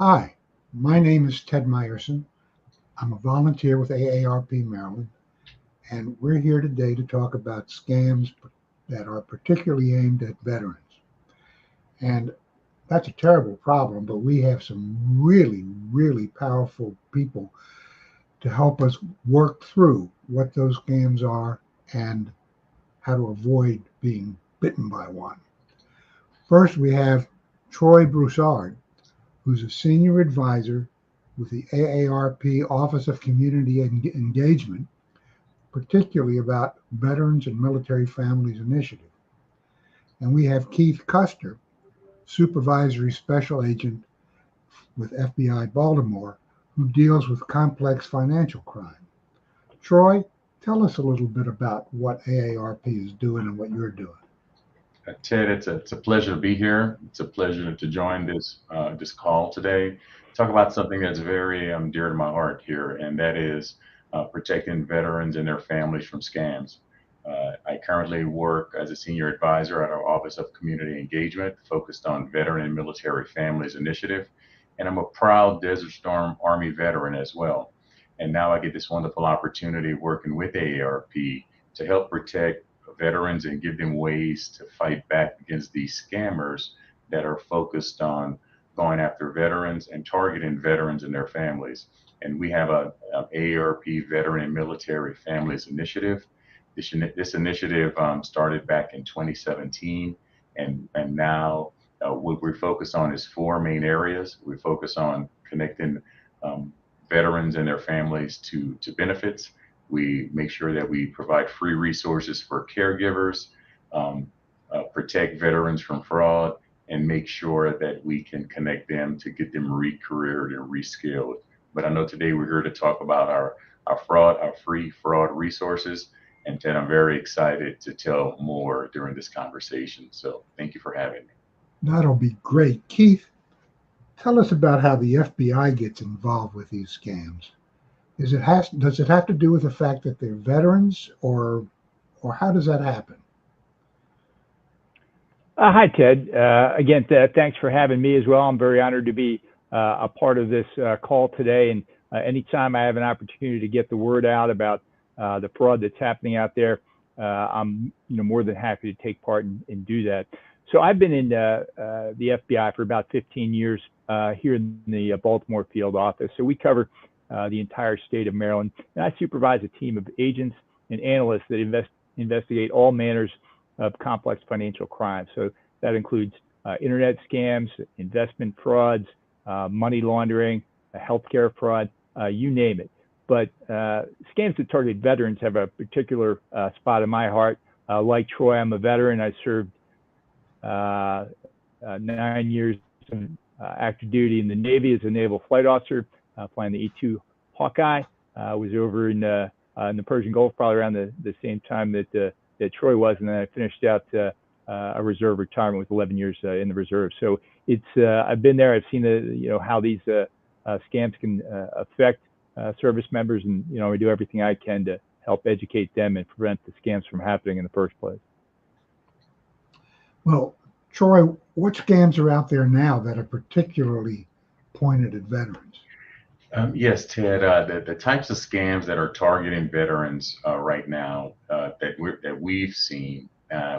Hi, my name is Ted Meyerson. I'm a volunteer with AARP Maryland, and we're here today to talk about scams that are particularly aimed at veterans. And that's a terrible problem, but we have some really, really powerful people to help us work through what those scams are and how to avoid being bitten by one. First, we have Troy Broussard, who's a senior advisor with the AARP Office of Community Engagement, particularly about Veterans and Military Families Initiative. And we have Keith Custer, Supervisory Special Agent with FBI Baltimore, who deals with complex financial crime. Troy, tell us a little bit about what AARP is doing and what you're doing. Ted, it's a pleasure to be here. It's a pleasure to join this call today. Talk about something that's very dear to my heart here, and that is protecting veterans and their families from scams. I currently work as a senior advisor at our Office of Community Engagement, focused on Veteran and Military Families Initiative, and I'm a proud Desert Storm Army veteran as well. And now I get this wonderful opportunity working with AARP to help protect veterans and give them ways to fight back against these scammers that are focused on going after veterans and targeting veterans and their families. And we have a AARP Veteran and Military Families Initiative. This initiative started back in 2017, and now what we focus on is four main areas. We focus on connecting um, veterans and their families to benefits. We make sure that we provide free resources for caregivers, um, protect veterans from fraud, and make sure that we can connect them to get them re-careered and reskilled. But I know today we're here to talk about our free fraud resources. And Ted, I'm very excited to tell more during this conversation. So thank you for having me. That'll be great. Keith, tell us about how the FBI gets involved with these scams. Does it have to do with the fact that they're veterans, or how does that happen? Hi, Ted. Again, thanks for having me as well. I'm very honored to be a part of this call today. And anytime I have an opportunity to get the word out about the fraud that's happening out there, I'm more than happy to take part and do that. So I've been in the FBI for about 15 years here in the Baltimore field office. So we cover the entire state of Maryland, and I supervise a team of agents and analysts that investigate all manners of complex financial crime. So that includes internet scams, investment frauds, money laundering, healthcare fraud, you name it. But scams that target veterans have a particular spot in my heart. Like Troy, I'm a veteran. I served 9 years of active duty in the Navy as a naval flight officer, flying the E-2 Hawkeye. Was over in the Persian Gulf probably around the same time that Troy was, and then I finished out a reserve retirement with 11 years in the reserve. So it's I've been there. I've seen how these scams can affect service members, and I do everything I can to help educate them and prevent the scams from happening in the first place. Well, Troy, what scams are out there now that are particularly pointed at veterans? Yes, Ted. The types of scams that are targeting veterans right now that we've seen,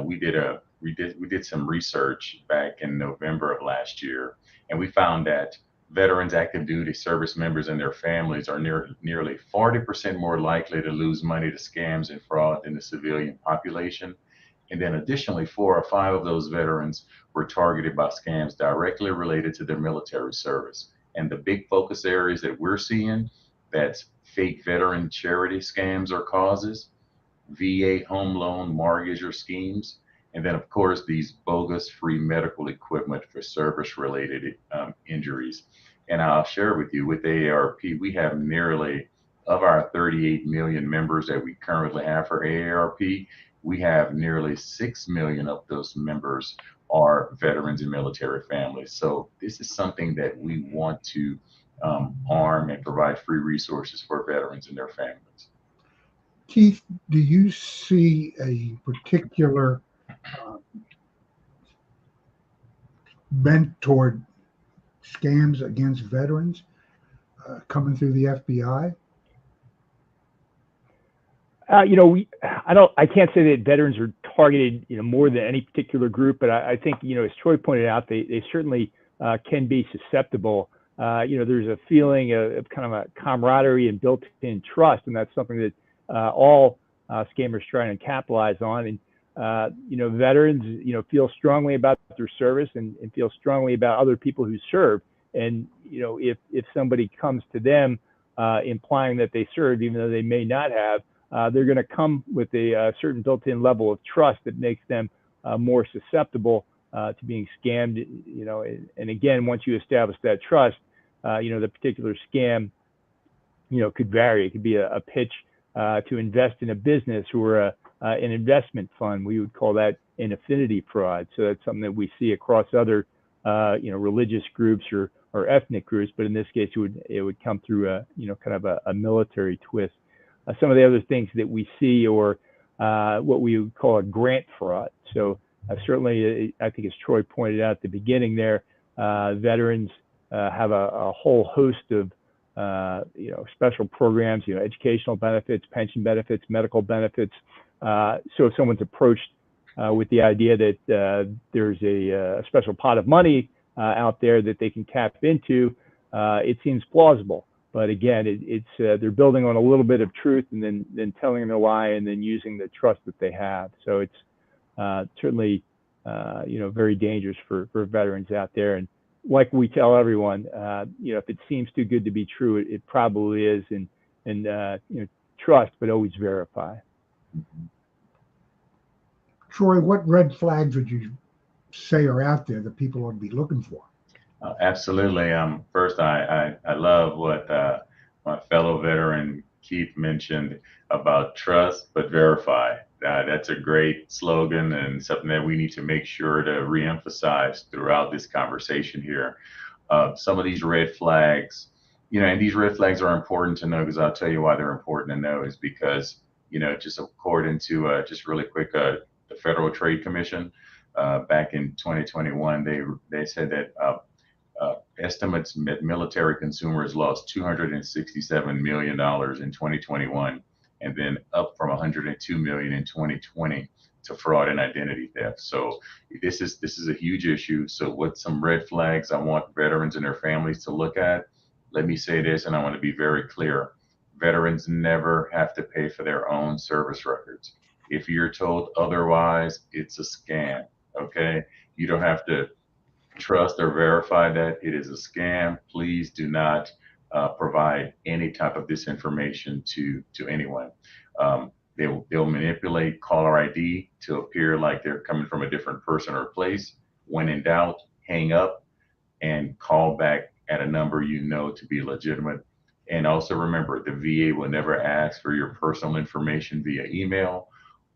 we did some research back in November of last year, and we found that veterans, active duty service members, and their families are nearly 40% more likely to lose money to scams and fraud than the civilian population. And then additionally, four or five of those veterans were targeted by scams directly related to their military service. And the big focus areas that we're seeing, that's fake veteran charity scams or causes, VA home loan mortgage or schemes, and then of course these bogus free medical equipment for service related injuries. And I'll share with you with AARP, we have nearly of our 38 million members that we currently have for AARP, we have nearly 6 million of those members are veterans and military families. So this is something that we want to arm and provide free resources for veterans and their families. Keith, do you see a particular uh, bent toward scams against veterans coming through the FBI? I can't say that veterans are targeted, more than any particular group, but I think, as Troy pointed out, they certainly can be susceptible. There's a feeling of kind of a camaraderie and built-in trust, and that's something that all scammers try to capitalize on. And veterans, feel strongly about their service and feel strongly about other people who serve. And if somebody comes to them implying that they served, even though they may not have, they're going to come with a certain built-in level of trust that makes them more susceptible to being scammed. And again, once you establish that trust, the particular scam, could vary. It could be a pitch to invest in a business or an investment fund. We would call that an affinity fraud. So that's something that we see across other, religious groups or ethnic groups. But in this case, it would come through kind of a military twist. Some of the other things that we see, or what we would call a grant fraud. So certainly, I think as Troy pointed out at the beginning there, veterans have a whole host of special programs, educational benefits, pension benefits, medical benefits. So if someone's approached with the idea that there's a special pot of money out there that they can tap into, it seems plausible. But again, they're building on a little bit of truth and then telling them a lie and then using the trust that they have. So it's certainly very dangerous for veterans out there. And like we tell everyone, if it seems too good to be true, it probably is. And trust, but always verify. Troy, what red flags would you say are out there that people ought to be looking for? Absolutely. First, I love what my fellow veteran Keith mentioned about trust but verify. That's a great slogan and something that we need to make sure to reemphasize throughout this conversation here. Some of these red flags, and these red flags are important to know, because I'll tell you why they're important to know is because, just according to just really quick, the Federal Trade Commission back in 2021, they said that estimates that military consumers lost $267 million in 2021, and then up from $102 million in 2020 to fraud and identity theft. So this is a huge issue. So what some red flags I want veterans and their families to look at? Let me say this, and I want to be very clear. Veterans never have to pay for their own service records. If you're told otherwise, it's a scam. Okay, you don't have to trust or verify that it is a scam. Please do not provide any type of this information to anyone. They'll manipulate caller ID to appear like they're coming from a different person or place. When in doubt, hang up and call back at a number to be legitimate. And also remember, the VA will never ask for your personal information via email,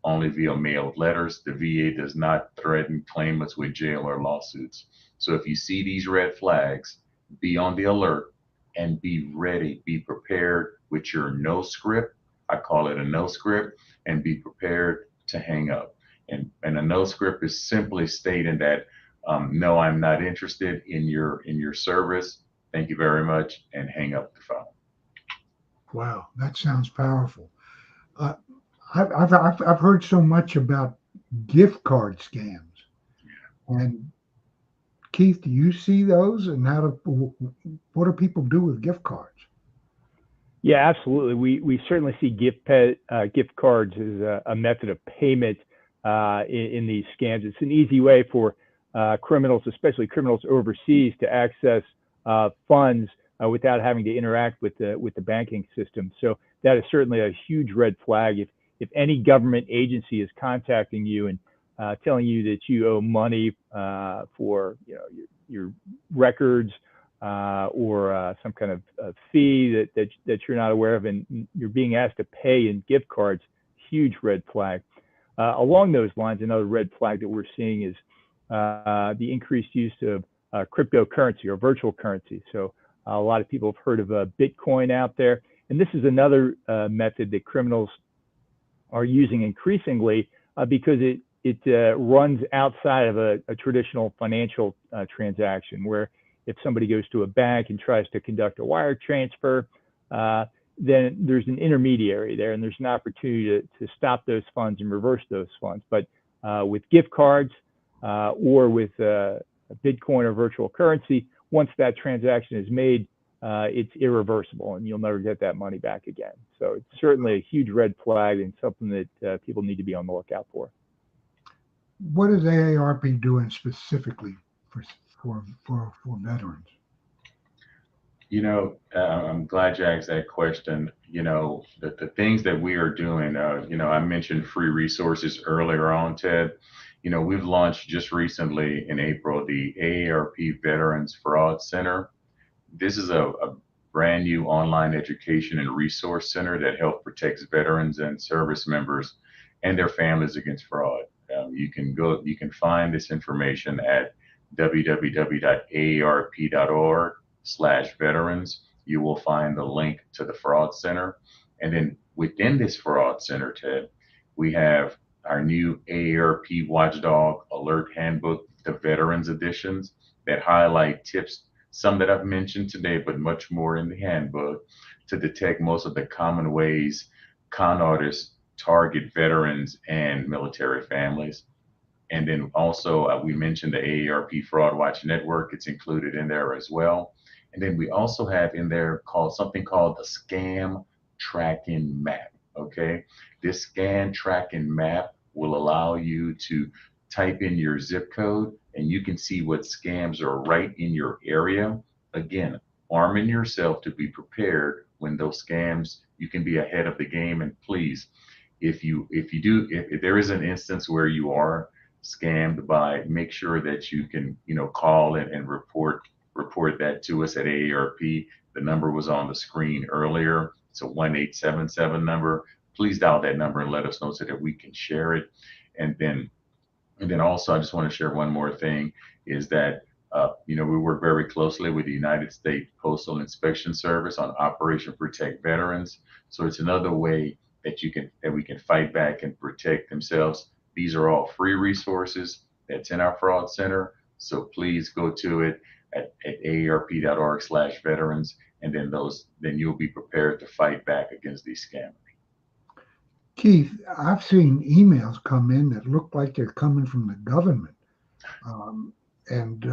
only via mailed letters. The VA does not threaten claimants with jail or lawsuits. So if you see these red flags, be on the alert and be ready, be prepared with your no script. I call it a no script, and be prepared to hang up. And a no script is simply stating that, no, I'm not interested in your service. Thank you very much, and hang up the phone. Wow, that sounds powerful. I've heard so much about gift card scams, and Keith, do you see those, and what do people do with gift cards? Yeah, absolutely. We certainly see gift cards as a method of payment in these scams. It's an easy way for criminals, especially criminals overseas, to access funds without having to interact with the banking system. So that is certainly a huge red flag. If any government agency is contacting you and telling you that you owe money for your records or some kind of fee that you're not aware of, and you're being asked to pay in gift cards, huge red flag. Along those lines, another red flag that we're seeing is the increased use of cryptocurrency or virtual currency. So a lot of people have heard of Bitcoin out there, and this is another method that criminals are using increasingly because it runs outside of a traditional financial transaction, where if somebody goes to a bank and tries to conduct a wire transfer, then there's an intermediary there, and there's an opportunity to stop those funds and reverse those funds. But with gift cards or with Bitcoin or virtual currency, once that transaction is made, it's irreversible, and you'll never get that money back again. So it's certainly a huge red flag and something that people need to be on the lookout for. What is AARP doing specifically for veterans? You know, I'm glad you asked that question. You know, the things that we are doing, you know, I mentioned free resources earlier on, Ted. You know, we've launched just recently in April the AARP Veterans Fraud Center. This is a brand new online education and resource center that helps protect veterans and service members and their families against fraud. You can find this information at www.aarp.org/veterans. You will find the link to the fraud center. And then within this fraud center, Ted, we have our new AARP Watchdog Alert Handbook, the Veterans Editions, that highlight tips, some that I've mentioned today, but much more in the handbook, to detect most of the common ways con artists target veterans and military families. And then also, we mentioned the AARP Fraud Watch Network. It's included in there as well. And then we also have in there something called the Scam Tracking Map. Okay, this Scam Tracking Map will allow you to type in your zip code, and you can see what scams are right in your area. Again, arming yourself to be prepared when those scams, you can be ahead of the game. And please, if there is an instance where you are scammed by, make sure that you can, you know, call and report that to us at AARP. The number was on the screen earlier. It's a 1-877 number. Please dial that number and let us know so that we can share it. And then also, I just want to share one more thing, is that you know, we work very closely with the United States Postal Inspection Service on Operation Protect Veterans. So it's another way that we can fight back and protect themselves. These are all free resources that's in our fraud center. So please go to it at aarp.org/veterans, and then you'll be prepared to fight back against these scammers. Keith, I've seen emails come in that look like they're coming from the government, and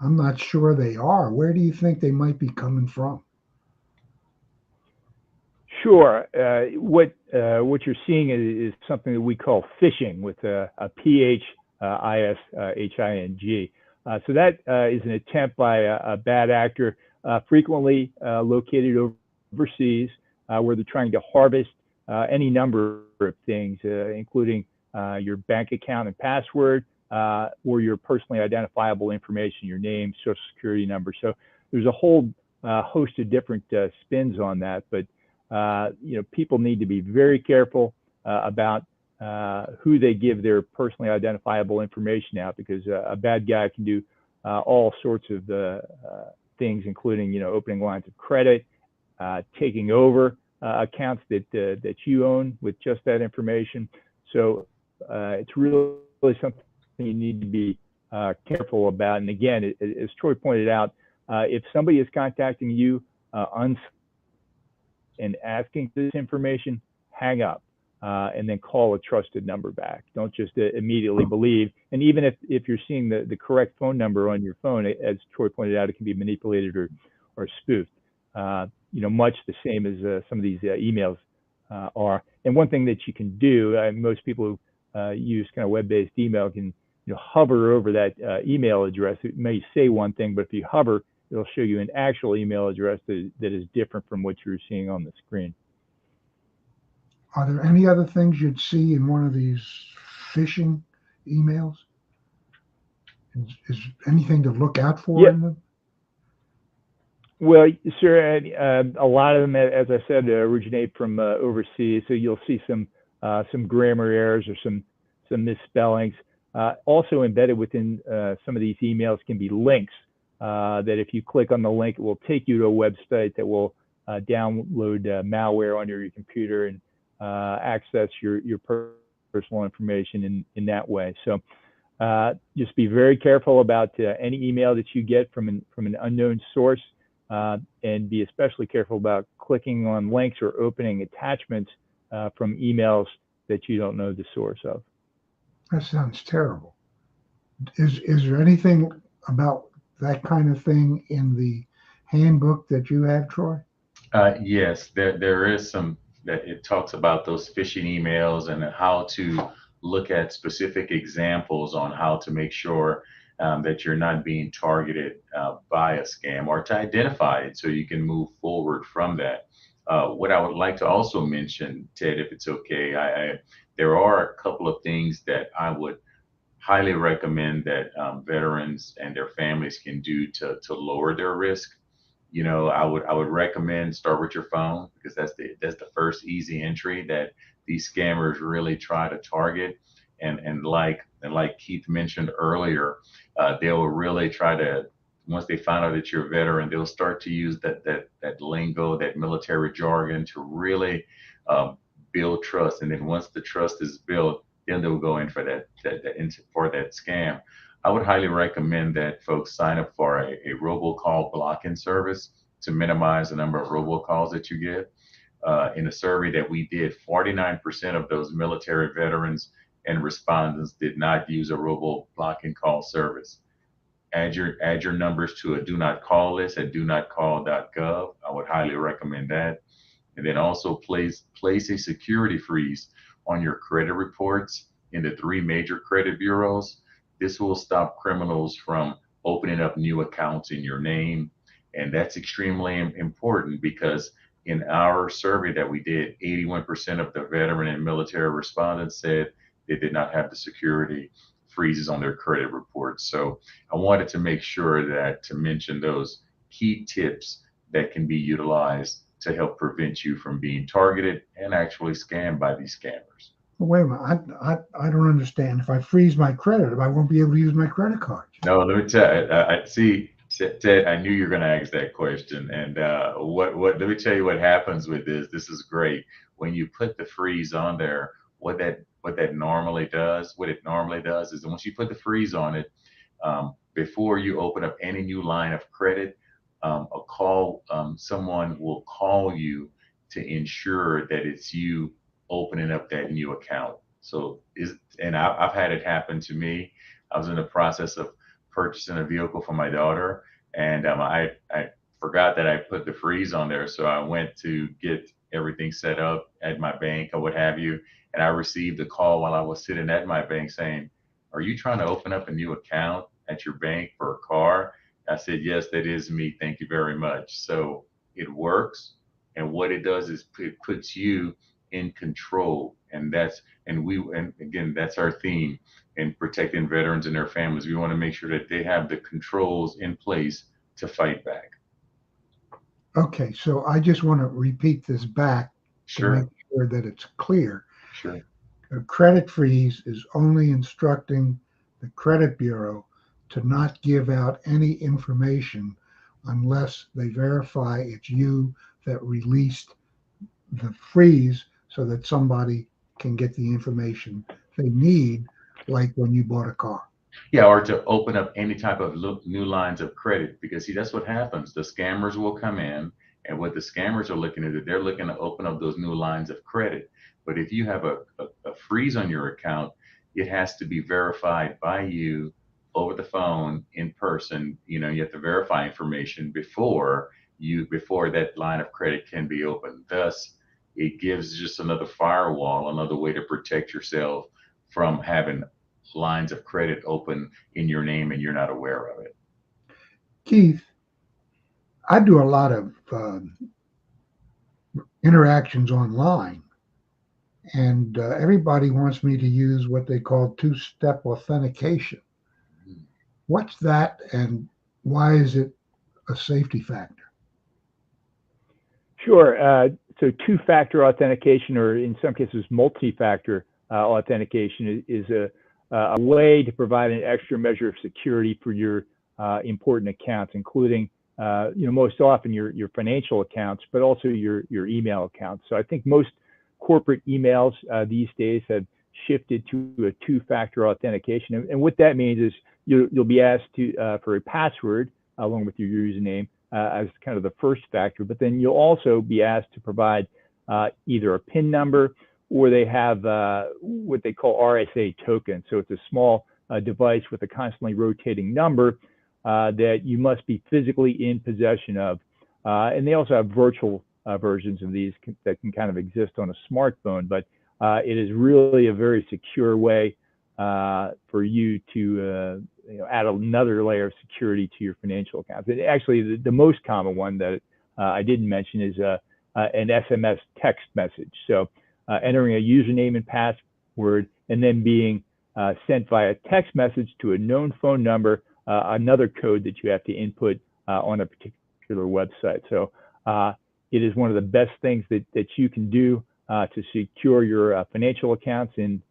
I'm not sure they are. Where do you think they might be coming from? Sure. What you're seeing is something that we call phishing, with a PHISHING. So that is an attempt by a bad actor, frequently located overseas, where they're trying to harvest any number of things, including your bank account and password, or your personally identifiable information, your name, social security number. So there's a whole host of different spins on that, but you know, people need to be very careful about who they give their personally identifiable information out, because a bad guy can do all sorts of things, including, you know, opening lines of credit, taking over accounts that you own with just that information. So it's really something you need to be careful about. And again, as Troy pointed out, if somebody is contacting you and asking for this information, hang up and then call a trusted number back. Don't just immediately believe. And even if you're seeing the correct phone number on your phone, as Troy pointed out, it can be manipulated or spoofed. You know, much the same as some of these emails are. And one thing that you can do, most people who use kind of web-based email can, you know, hover over that email address. It may say one thing, but if you hover, it'll show you an actual email address that is different from what you're seeing on the screen. Are there any other things you'd see in one of these phishing emails? Is anything to look out for in them? Well, sir, a lot of them, as I said, originate from overseas. So you'll see some grammar errors or some misspellings. Also embedded within some of these emails can be links that if you click on the link, it will take you to a website that will download malware onto your computer and access your personal information in that way. So Just be very careful about any email that you get from an unknown source, and be especially careful about clicking on links or opening attachments from emails that you don't know the source of. That sounds terrible. Is there anything about that kind of thing in the handbook that you have, Troy? Yes, there is some that it talks about those phishing emails and how to look at specific examples on how to make sure that you're not being targeted by a scam, or to identify it so you can move forward from that. What I would like to also mention, Ted, if it's okay, there are a couple of things that I would highly recommend that veterans and their families can do to lower their risk. I would recommend start with your phone, because that's the first easy entry that these scammers really try to target. And like Keith mentioned earlier, they will really try to, once they find out that you're a veteran, they'll start to use that lingo, that military jargon, to really build trust. And then once the trust is built, then they'll go in for that scam. I would highly recommend that folks sign up for a robocall blocking service to minimize the number of robocalls that you get. In a survey that we did, 49% of those military veterans and respondents did not use a robo blocking call service. Add your numbers to a do not call list at donotcall.gov. I would highly recommend that. And then also place a security freeze on your credit reports in the 3 major credit bureaus. This will stop criminals from opening up new accounts in your name. And that's extremely important, because in our survey that we did, 81% of the veteran and military respondents said they did not have the security freezes on their credit reports. So I wanted to make sure to mention those key tips that can be utilized to help prevent you from being targeted and actually scammed by these scammers. Wait a minute. I don't understand. If I freeze my credit, I won't be able to use my credit card. No, let me tell you. I see, Ted. I knew you were going to ask that question. And let me tell you what happens with this. This is great. When you put the freeze on there, what it normally does is, once you put the freeze on it, before you open up any new line of credit, someone will call you to ensure that it's you opening up that new account. And I've had it happen to me. I was in the process of purchasing a vehicle for my daughter, and I forgot that I put the freeze on there. So I went to get everything set up at my bank or what have you, and I received a call while I was sitting at my bank saying, "Are you trying to open up a new account at your bank for a car?" I said, "Yes, that is me. Thank you very much." So it works, and what it does is it puts you in control, and again, that's our theme in protecting veterans and their families. We want to make sure that they have the controls in place to fight back. Okay, so I just want to repeat this back Sure. to make sure that it's clear. Sure. A credit freeze is only instructing the credit bureau to not give out any information unless they verify it's you that released the freeze, so that somebody can get the information they need, like when you bought a car. Yeah, or to open up any type of new lines of credit, because see, that's what happens. The scammers will come in, and what the scammers are looking at, they're looking to open up those new lines of credit. But if you have a freeze on your account, it has to be verified by you over the phone, in person. You have to verify information before that line of credit can be opened. Thus, it gives just another firewall, another way to protect yourself from having lines of credit open in your name and you're not aware of it. Keith, I do a lot of interactions online, and everybody wants me to use what they call two-step authentication. What's that, and why is it a safety factor? Sure. So two-factor authentication, or in some cases multi-factor authentication, is a way to provide an extra measure of security for your important accounts, including most often your financial accounts, but also your email accounts. So I think most corporate emails these days have shifted to a two-factor authentication. And what that means is you'll be asked for a password along with your username as kind of the first factor, but then you'll also be asked to provide either a PIN number, or they have what they call RSA token. So it's a small device with a constantly rotating number that you must be physically in possession of. And they also have virtual versions of these that can kind of exist on a smartphone, but it is really a very secure way for you to add another layer of security to your financial accounts. And actually, the most common one that I didn't mention is an SMS text message. So entering a username and password and then being sent via text message to a known phone number, another code that you have to input on a particular website. So it is one of the best things that you can do to secure your financial accounts and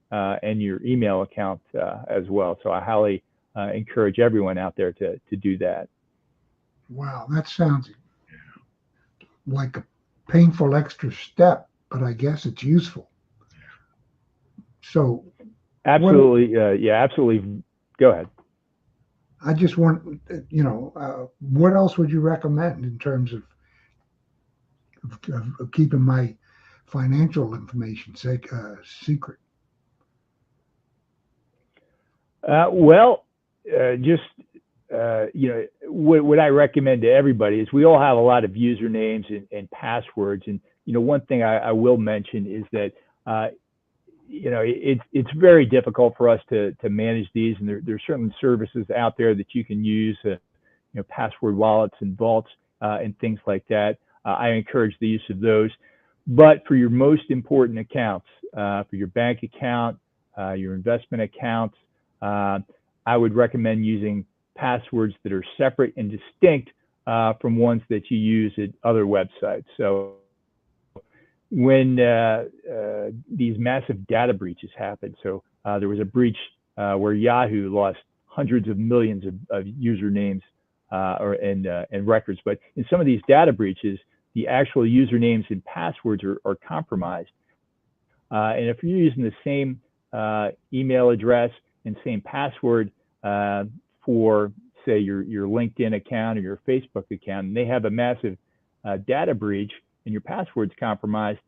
your email accounts as well. So I highly encourage everyone out there to do that. Wow, that sounds like a painful extra step, but I guess it's useful. So absolutely, yeah, absolutely. Go ahead. I just want, what else would you recommend in terms of keeping my financial information secret? What I recommend to everybody is we all have a lot of usernames and passwords. And, one thing I will mention is that, it's very difficult for us to manage these. And there's certain services out there that you can use, password wallets and vaults and things like that. I encourage the use of those. But for your most important accounts, for your bank account, your investment accounts, I would recommend using passwords that are separate and distinct from ones that you use at other websites. So when these massive data breaches happen, so there was a breach where Yahoo lost hundreds of millions of usernames and records. But in some of these data breaches, the actual usernames and passwords are compromised. And if you're using the same email address and same password for, say, your LinkedIn account or your Facebook account, and they have a massive data breach and your password's compromised,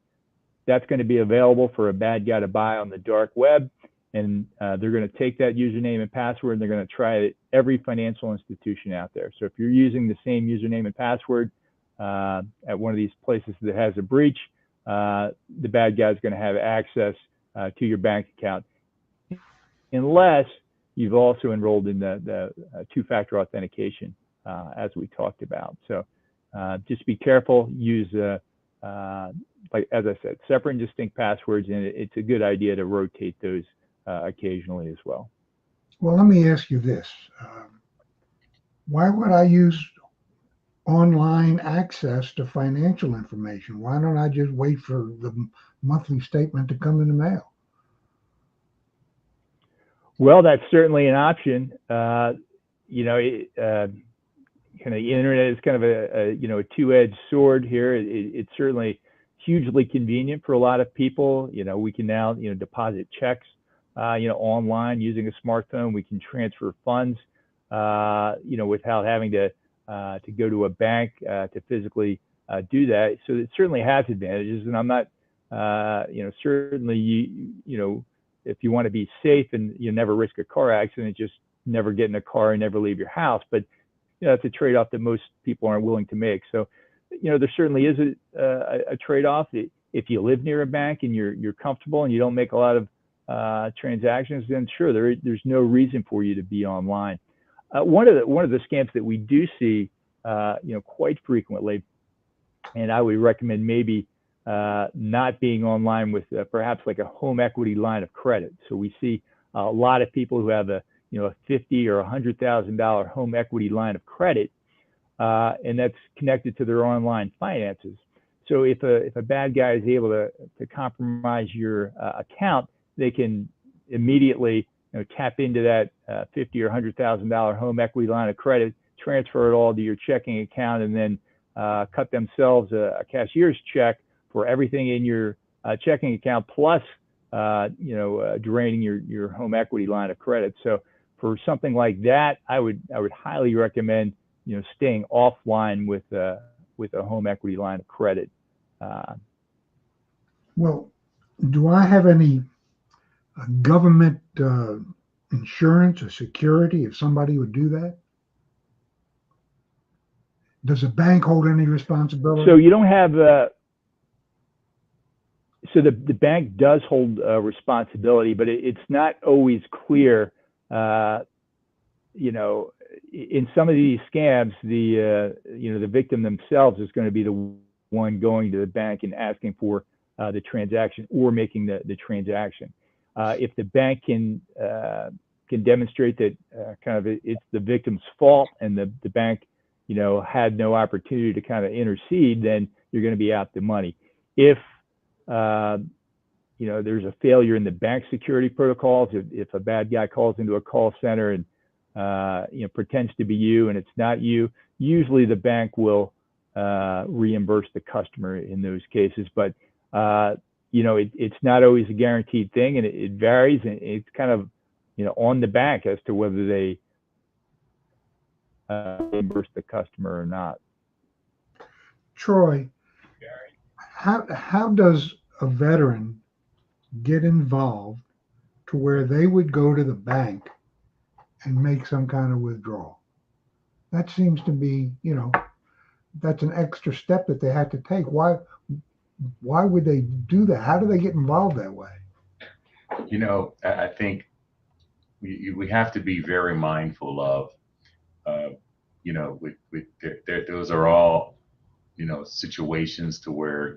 that's going to be available for a bad guy to buy on the dark web. And they're going to take that username and password and they're going to try it at every financial institution out there. So if you're using the same username and password at one of these places that has a breach, the bad guy's going to have access to your bank account, unless you've also enrolled in the two-factor authentication, as we talked about. So just be careful. Use, like as I said, separate and distinct passwords, and it's a good idea to rotate those occasionally as well. Well, let me ask you this. Why would I use online access to financial information? Why don't I just wait for the monthly statement to come in the mail? Well, that's certainly an option. Kind of the internet is kind of a two-edged sword here. It's certainly hugely convenient for a lot of people. We can now deposit checks online using a smartphone. We can transfer funds without having to go to a bank to physically do that. So it certainly has advantages, and I'm not certainly if you want to be safe and you never risk a car accident, just never get in a car and never leave your house. But that's a trade-off that most people aren't willing to make. So there certainly is a trade-off. If you live near a bank and you're comfortable and you don't make a lot of transactions, then sure, there's no reason for you to be online. One of the scams that we do see quite frequently, and I would recommend maybe not being online with perhaps like a home equity line of credit. So we see a lot of people who have a $50,000 or $100,000 home equity line of credit, and that's connected to their online finances. So if a bad guy is able to compromise your account, they can immediately tap into that $50,000 or $100,000 home equity line of credit, transfer it all to your checking account, and then cut themselves a cashier's check for everything in your checking account plus draining your home equity line of credit. So for something like that, I would highly recommend, staying offline with a home equity line of credit. Well, do I have any government insurance or security if somebody would do that? Does a bank hold any responsibility? So you don't have so the bank does hold responsibility, but it's not always clear. In some of these scams, the victim themselves is going to be the one going to the bank and asking for the transaction or making the transaction. If the bank can demonstrate that it's the victim's fault and the bank had no opportunity to kind of intercede, then you're going to be out the money. If there's a failure in the bank security protocols, if a bad guy calls into a call center and pretends to be you and it's not you, usually the bank will reimburse the customer in those cases. But it's not always a guaranteed thing, and it varies, and it's kind of on the bank as to whether they reimburse the customer or not. Troy, how does a veteran get involved to where they would go to the bank and make some kind of withdrawal? That seems to be, that's an extra step that they had to take. Why would they do that? How do they get involved that way? I think we have to be very mindful of, those are all, situations to where,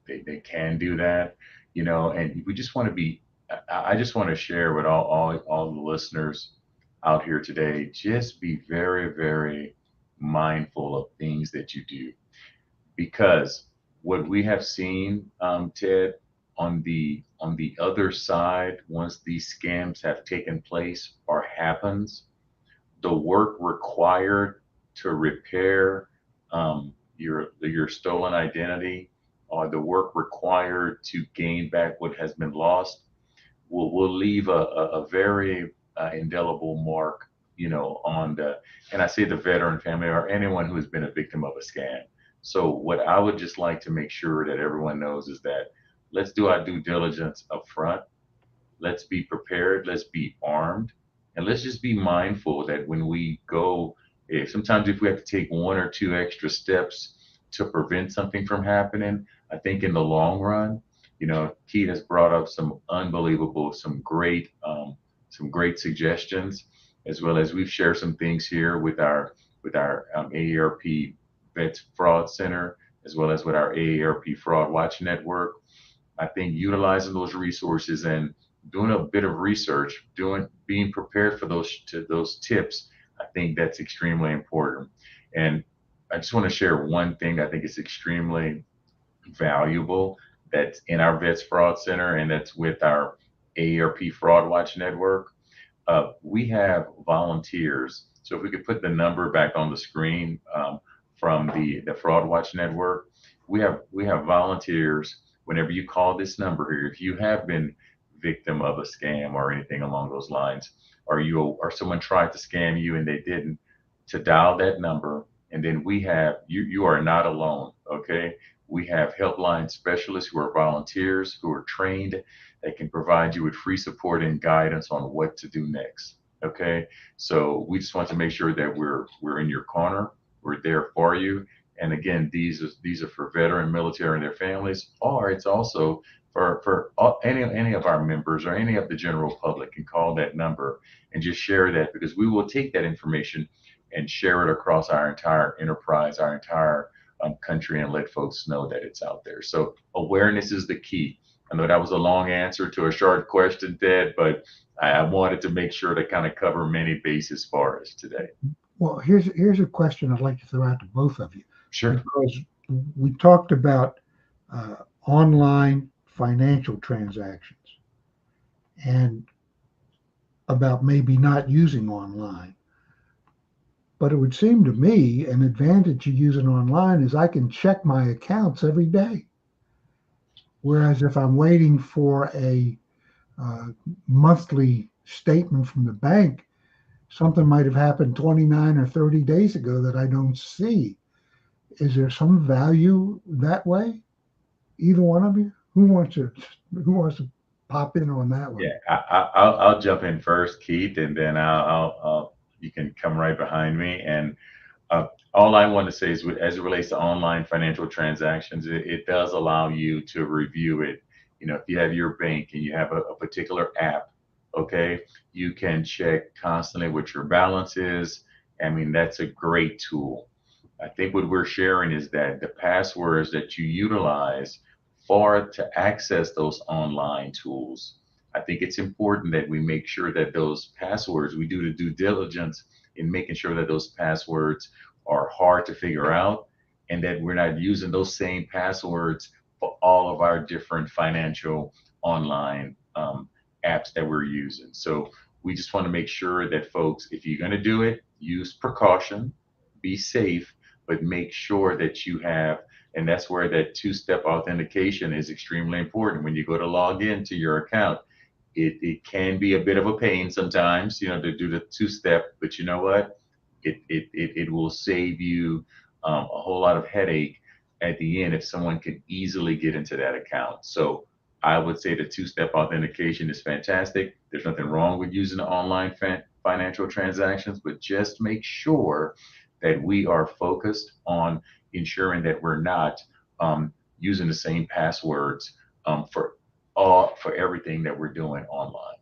they can do that, and we just want to be, I just want to share with all the listeners out here today, just be very, very mindful of things that you do, because what we have seen, Ted, on the other side, once these scams have taken place or happens, the work required to repair your stolen identity, or the work required to gain back what has been lost, will leave a very indelible mark, on and I say the veteran family or anyone who has been a victim of a scam. So what I would just like to make sure that everyone knows is that let's do our due diligence up front. Let's be prepared. Let's be armed. And let's just be mindful that when we go, sometimes if we have to take one or two extra steps to prevent something from happening, I think in the long run, Keith has brought up some great suggestions, as well as we've shared some things here with our AARP Vets Fraud Center, as well as with our AARP Fraud Watch Network. I think utilizing those resources and doing a bit of research, being prepared for those tips, I think that's extremely important. And I just want to share one thing I think is extremely valuable that's in our Vets Fraud Center, and that's with our AARP Fraud Watch Network. We have volunteers. So if we could put the number back on the screen, from the Fraud Watch Network, we have volunteers. Whenever you call this number here, if you have been victim of a scam or anything along those lines, or someone tried to scam you and they didn't, to dial that number, and then we have you are not alone. Okay, we have helpline specialists who are volunteers who are trained that can provide you with free support and guidance on what to do next. Okay, so we just want to make sure that we're in your corner. We're there for you. And again, these are for veteran, military, and their families, or it's also for any of our members or any of the general public can call that number and just share that, because we will take that information and share it across our entire enterprise, our entire country, and let folks know that it's out there. So awareness is the key. I know that was a long answer to a short question, Ted, but I wanted to make sure to kind of cover many bases for us today. Well, here's a question I'd like to throw out to both of you. Sure. Because we talked about online financial transactions and about maybe not using online. But it would seem to me an advantage of using online is I can check my accounts every day. Whereas if I'm waiting for a monthly statement from the bank, something might have happened 29 or 30 days ago that I don't see. Is there some value that way? Either one of you? Who wants to pop in on that one? Yeah, I'll jump in first, Keith, and then you can come right behind me. And all I want to say is, as it relates to online financial transactions, it does allow you to review it. If you have your bank and you have a particular app, okay, you can check constantly what your balance is. I mean, that's a great tool. I think what we're sharing is that the passwords that you utilize for to access those online tools, I think it's important that we make sure that those passwords, we do the due diligence in making sure that those passwords are hard to figure out and that we're not using those same passwords for all of our different financial online apps that we're using. So we just want to make sure that folks, if you're going to do it, use precaution, be safe, but make sure that you have, and that's where that two-step authentication is extremely important. When you go to log into your account, it can be a bit of a pain sometimes, to do the two-step, but you know what? It will save you a whole lot of headache at the end if someone could easily get into that account. So I would say the two-step authentication is fantastic. There's nothing wrong with using the online financial transactions, but just make sure that we are focused on ensuring that we're not using the same passwords for everything that we're doing online.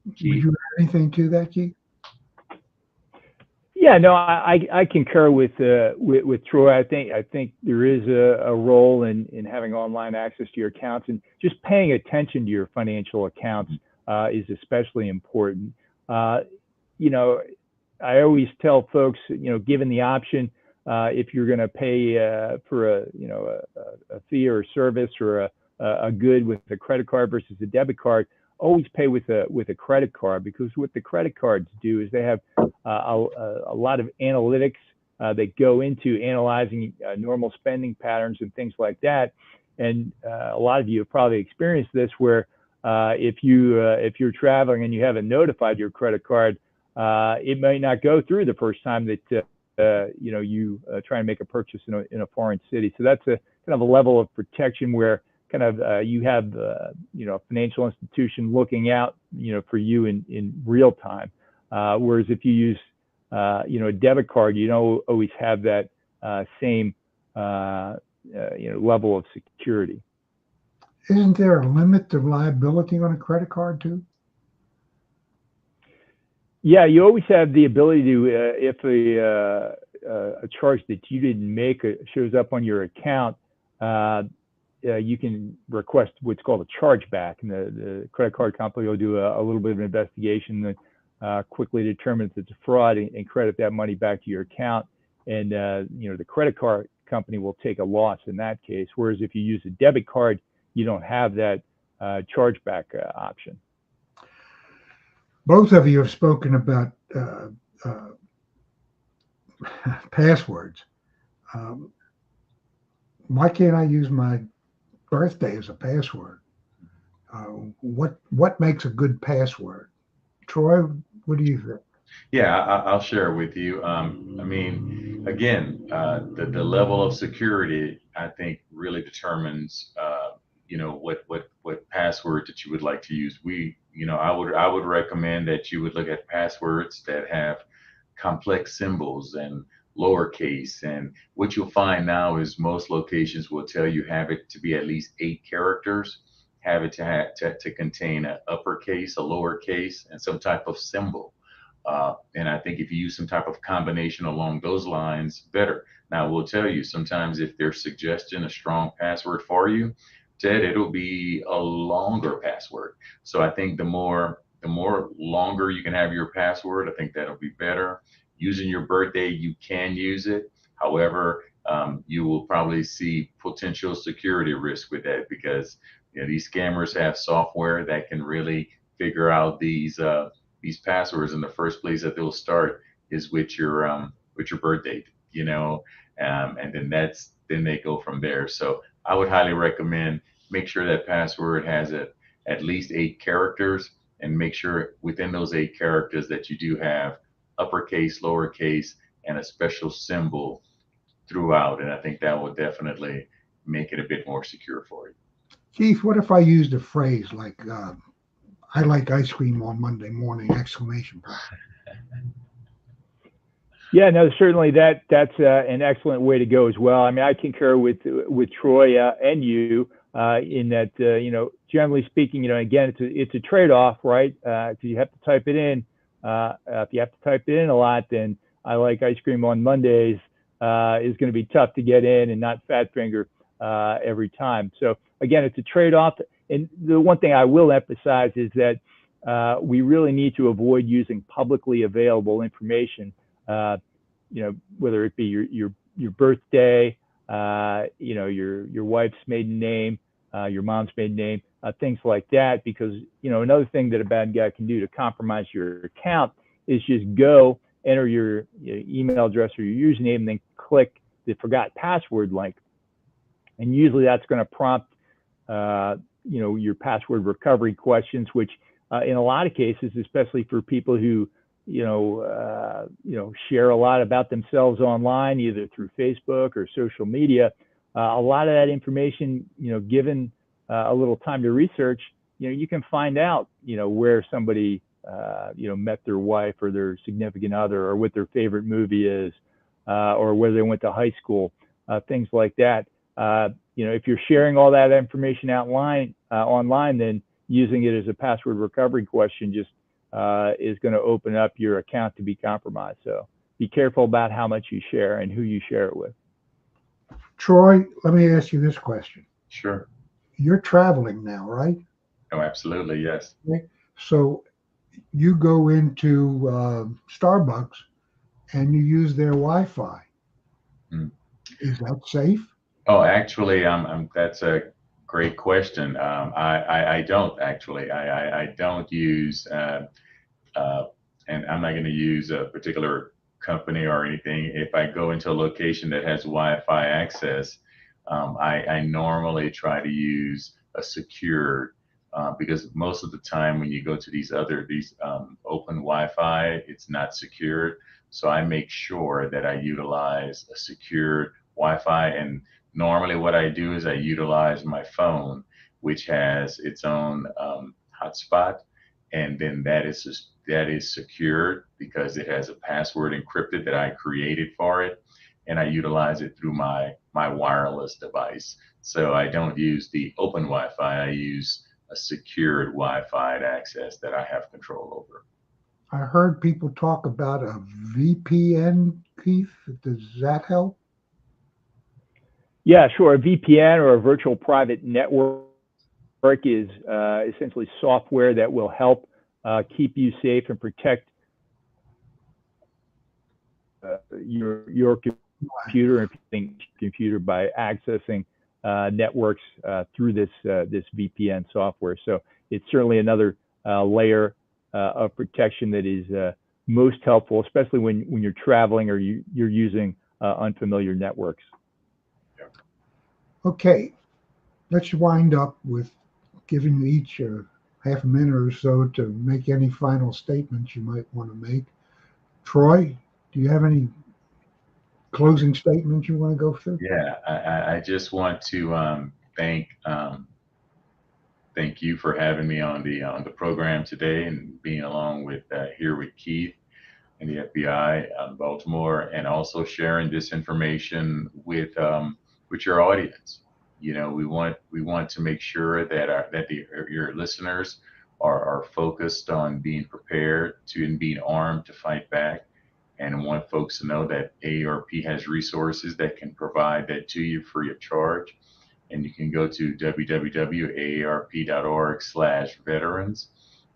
Would you add anything to that, Keith? Yeah, no, I concur with Troy. I think there is a role in having online access to your accounts, and just paying attention to your financial accounts is especially important. I always tell folks, given the option, if you're going to pay for a fee or a service or a good with a credit card versus a debit card, always pay with a credit card, because what the credit cards do is they have a lot of analytics that go into analyzing normal spending patterns and things like that. And a lot of you have probably experienced this, where if you're traveling and you haven't notified your credit card, it may not go through the first time that you try and make a purchase in a foreign city. So that's a kind of a level of protection where kind of you have a financial institution looking out for you in real time. Whereas if you use a debit card, you don't always have that same level of security. Isn't there a limit to liability on a credit card too? Yeah, you always have the ability to, if a charge that you didn't make shows up on your account, you can request what's called a chargeback, and the credit card company will do a little bit of an investigation and quickly determine if it's a fraud and credit that money back to your account. And the credit card company will take a loss in that case. Whereas if you use a debit card, you don't have that chargeback option. Both of you have spoken about passwords. Why can't I use my birthday as a password? What makes a good password? Troy, what do you think? Yeah, I'll share with you. I mean, again, the level of security, I think, really determines, what password that you would like to use. I would recommend that you would look at passwords that have complex symbols and lowercase. And what you'll find now is most locations will tell you have it to be at least 8 characters, have it to contain an uppercase, a lowercase, and some type of symbol. And I think if you use some type of combination along those lines, better. Now, we'll tell you sometimes if they're suggesting a strong password for you, Ted, it'll be a longer password. So I think the more longer you can have your password, I think that'll be better. Using your birthday, you can use it. However, you will probably see potential security risk with that, because these scammers have software that can really figure out these passwords. In the first place that they'll start is with your birth date, and then they go from there. So I would highly recommend make sure that password has at least 8 characters, and make sure within those 8 characters that you do have uppercase, lowercase, and a special symbol throughout. And I think that will definitely make it a bit more secure for you. Keith, what if I used a phrase like, I like ice cream on Monday morning, exclamation point? Yeah, no, certainly that's an excellent way to go as well. I mean, I concur with Troy and you in that generally speaking, again, it's a trade-off, right? Because you have to type it in. If you have to type it in a lot, then I like ice cream on Mondays is going to be tough to get in, and not fat finger every time. So again, it's a trade-off. And the one thing I will emphasize is that we really need to avoid using publicly available information. Whether it be your birthday, your wife's maiden name, your mom's maiden name, things like that. Because another thing that a bad guy can do to compromise your account is just go enter your email address or your username, and then click the forgot password link. And usually that's going to prompt your password recovery questions, which in a lot of cases, especially for people who share a lot about themselves online, either through Facebook or social media, a lot of that information, given a little time to research, you can find out, where somebody, met their wife or their significant other, or what their favorite movie is, or where they went to high school, things like that. If you're sharing all that information online, then using it as a password recovery question just is going to open up your account to be compromised. So be careful about how much you share and who you share it with. Troy, let me ask you this question. Sure. You're traveling now, right? Oh, absolutely, yes. Okay. So you go into Starbucks and you use their Wi-Fi. Is that safe? Oh, actually, that's a great question. I don't actually. I don't use, and I'm not going to use a particular company or anything. If I go into a location that has Wi-Fi access, I normally try to use a secured, because most of the time when you go to these open Wi-Fi, it's not secured. So I make sure that I utilize a secured Wi-Fi. And normally what I do is I utilize my phone, which has its own hotspot, and then that is secured because it has a password encrypted that I created for it, and I utilize it through my wireless device. So I don't use the open Wi-Fi. I use a secured Wi-Fi access that I have control over. I heard people talk about a VPN, Keith. Does that help? Yeah, sure. A VPN, or a virtual private network, is essentially software that will help keep you safe and protect your computer and computer by accessing networks through this VPN software. So it's certainly another layer of protection that is most helpful, especially when you're traveling or you're using unfamiliar networks. Okay, let's wind up with giving each half a minute or so to make any final statements you might want to make. Troy, do you have any closing statements you want to go through? Yeah, I just want to thank you for having me on the program today, and being along with here with Keith and the FBI Baltimore, and also sharing this information with your audience. We want to make sure that your listeners are focused on being prepared and being armed to fight back, and want folks to know that AARP has resources that can provide that to you free of charge. And you can go to www.aarp.org/veterans.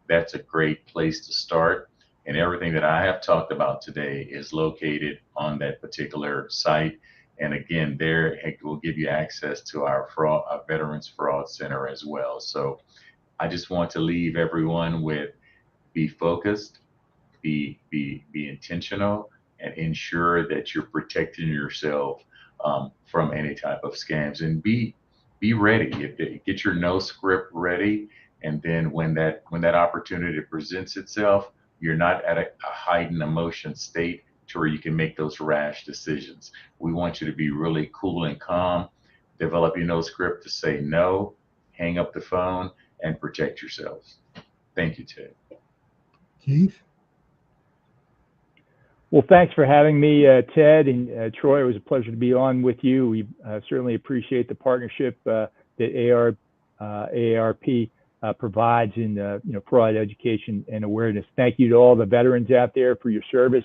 That's a great place to start. And everything that I have talked about today is located on that particular site. And again, there it will give you access to our Veterans Fraud Center as well. So I just want to leave everyone with: be focused, be intentional, and ensure that you're protecting yourself from any type of scams. And be ready. Get your no script ready. And then when that opportunity presents itself, you're not at a heightened emotion state to where you can make those rash decisions. We want you to be really cool and calm, develop your no script to say no, hang up the phone, and protect yourselves. Thank you, Ted. Keith? Well, thanks for having me, Ted and Troy. It was a pleasure to be on with you. We certainly appreciate the partnership that AARP provides in fraud education and awareness. Thank you to all the veterans out there for your service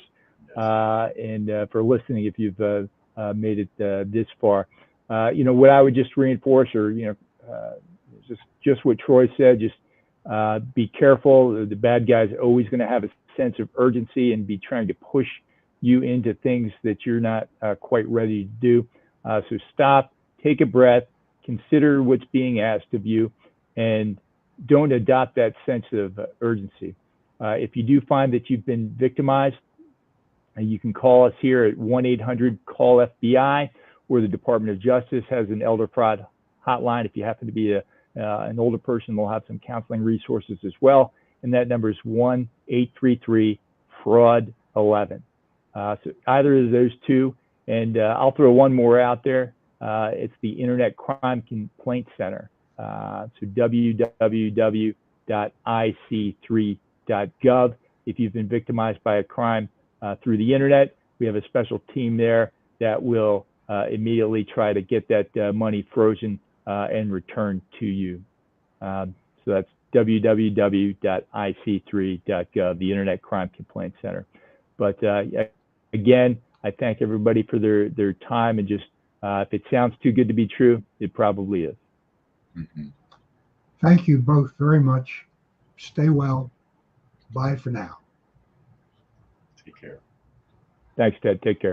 and for listening if you've made it this far. What I would just reinforce, or just what Troy said, just be careful. The bad guy's always going to have a sense of urgency and be trying to push you into things that you're not quite ready to do. So stop, take a breath, consider what's being asked of you, and don't adopt that sense of urgency. If you do find that you've been victimized, you can call us here at 1-800-CALL-FBI, or the Department of Justice has an elder fraud hotline. If you happen to be an older person, they'll have some counseling resources as well. And that number is 1-833-FRAUD-11. So either of those two, and I'll throw one more out there. It's the Internet Crime Complaint Center. So www.ic3.gov. If you've been victimized by a crime through the internet, we have a special team there that will immediately try to get that money frozen and returned to you. So that's www.ic3.gov, the Internet Crime Complaint Center. But again, I thank everybody for their time, and just if it sounds too good to be true, it probably is. Mm-hmm. Thank you both very much. Stay well. Bye for now. Take care. Thanks, Ted. Take care.